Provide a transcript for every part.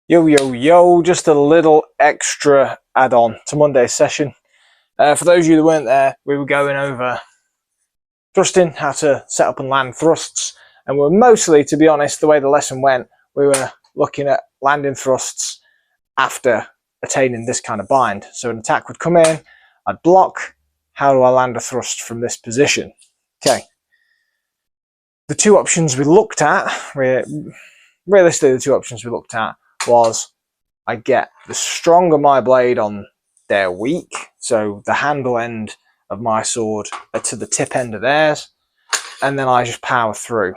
Yo, yo, yo, just a little extra add-on to Monday's session. For those of you that weren't there, we were going over thrusting, how to set up and land thrusts, and we're mostly, to be honest, the way the lesson went, we were looking at landing thrusts after attaining this kind of bind. So an attack would come in, I'd block, how do I land a thrust from this position? Okay. The two options we looked at, realistically the two options we looked at was I get the stronger my blade on their weak, so the handle end of my sword to the tip end of theirs, and then I just power through.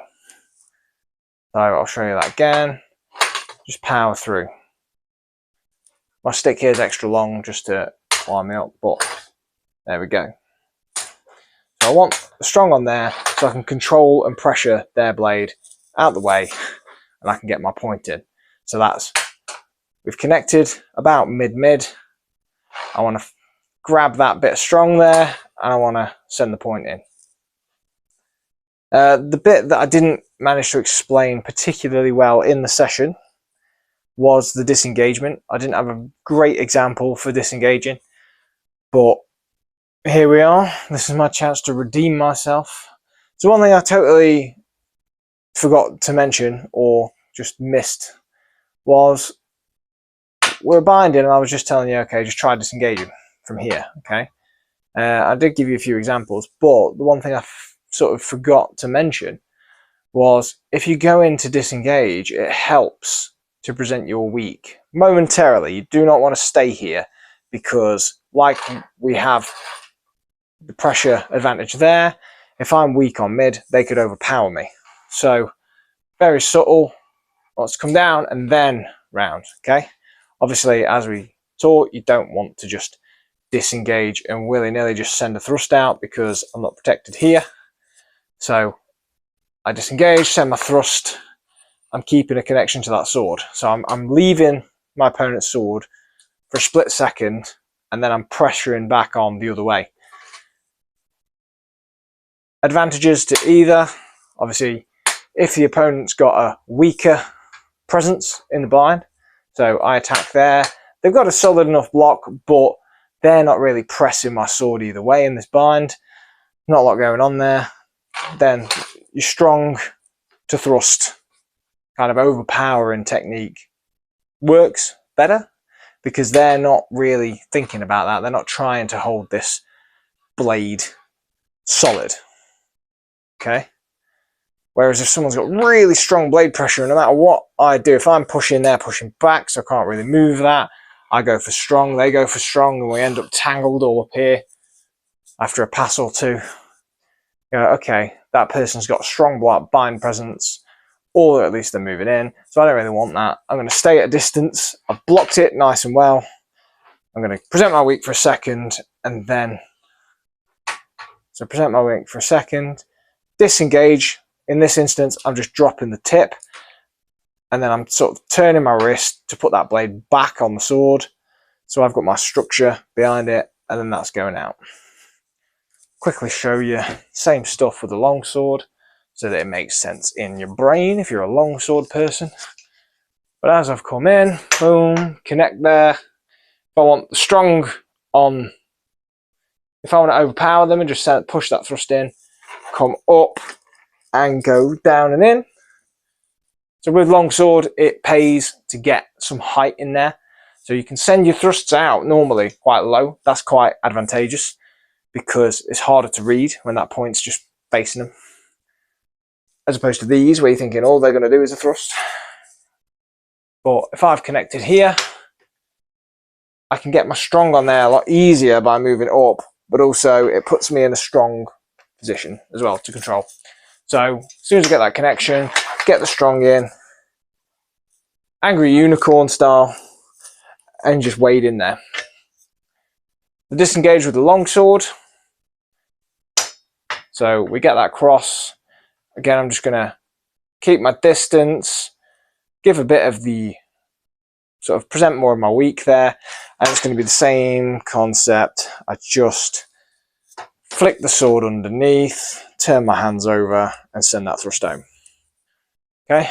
So I'll show you that again. Just power through. My stick here is extra long just to climb me up, but there we go. So I want the strong on there so I can control and pressure their blade out the way and I can get my point in. So that's, we've connected about mid-mid. I want to grab that bit of strong there and I want to send the point in. The bit that I didn't manage to explain particularly well in the session was the disengagement. I didn't have a great example for disengaging, but here we are. This is my chance to redeem myself. So one thing I totally forgot to mention or just missed was we're binding and I was just telling you, okay, just try disengaging from here, okay? I did give you a few examples, but the one thing I sort of forgot to mention was if you go in to disengage, it helps to present your weak momentarily. You do not want to stay here because like we have the pressure advantage there, if I'm weak on mid, they could overpower me. So very subtle, let's come down and then round, okay? Obviously, as we taught, you don't want to just disengage and willy-nilly just send a thrust out because I'm not protected here. So I disengage, send my thrust, I'm keeping a connection to that sword. So I'm leaving my opponent's sword for a split second and then I'm pressuring back on the other way. Advantages to either, obviously, if the opponent's got a weaker presence in the bind, so I attack there, they've got a solid enough block, but they're not really pressing my sword either way in this bind. Not a lot going on there. Then your strong to thrust kind of overpowering technique works better because they're not really thinking about that. They're not trying to hold this blade solid. Okay. Whereas if someone's got really strong blade pressure, no matter what I do, if I'm pushing, they're pushing back, so I can't really move that. I go for strong, they go for strong, and we end up tangled all up here after a pass or two. You know, okay, that person's got strong bind presence, or at least they're moving in, so I don't really want that. I'm going to stay at a distance. I've blocked it nice and well. I'm going to present my weak for a second, and then... So present my weak for a second, disengage. In this instance, I'm just dropping the tip and then I'm sort of turning my wrist to put that blade back on the sword. So I've got my structure behind it and then that's going out. Quickly show you same stuff with the longsword so that it makes sense in your brain if you're a longsword person. But as I've come in, boom, connect there. If I want the strong on, if I want to overpower them and just push that thrust in, come up, and go down and in. So with longsword, it pays to get some height in there. So you can send your thrusts out normally quite low. That's quite advantageous because it's harder to read when that point's just facing them. As opposed to these where you're thinking all they're going to do is a thrust. But if I've connected here, I can get my strong on there a lot easier by moving up, but also it puts me in a strong position as well to control. So as soon as I get that connection, get the strong in, angry unicorn style, and just wade in there. The disengage with the longsword. So we get that cross. Again, I'm just going to keep my distance, give a bit of the sort of present more of my weak there, and it's going to be the same concept. I just flick the sword underneath, turn my hands over and send that thrust home. Okay,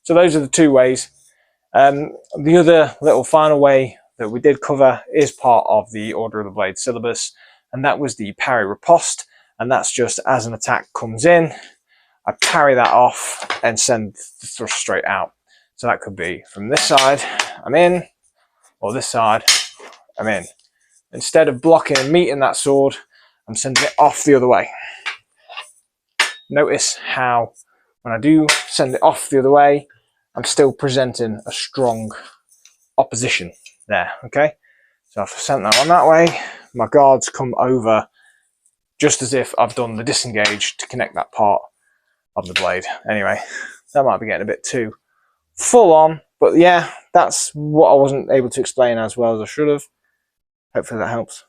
so those are the two ways. The other little final way that we did cover is part of the Order of the Blade syllabus, and that was the parry riposte, and that's just as an attack comes in, I parry that off and send the thrust straight out. So that could be from this side, I'm in, or this side, I'm in. Instead of blocking and meeting that sword, I'm sending it off the other way. Notice how when I do send it off the other way, I'm still presenting a strong opposition there, okay? So if I sent that one that way, my guards come over just as if I've done the disengage to connect that part of the blade. Anyway, that might be getting a bit too full on, but yeah, that's what I wasn't able to explain as well as I should have. Hopefully that helps.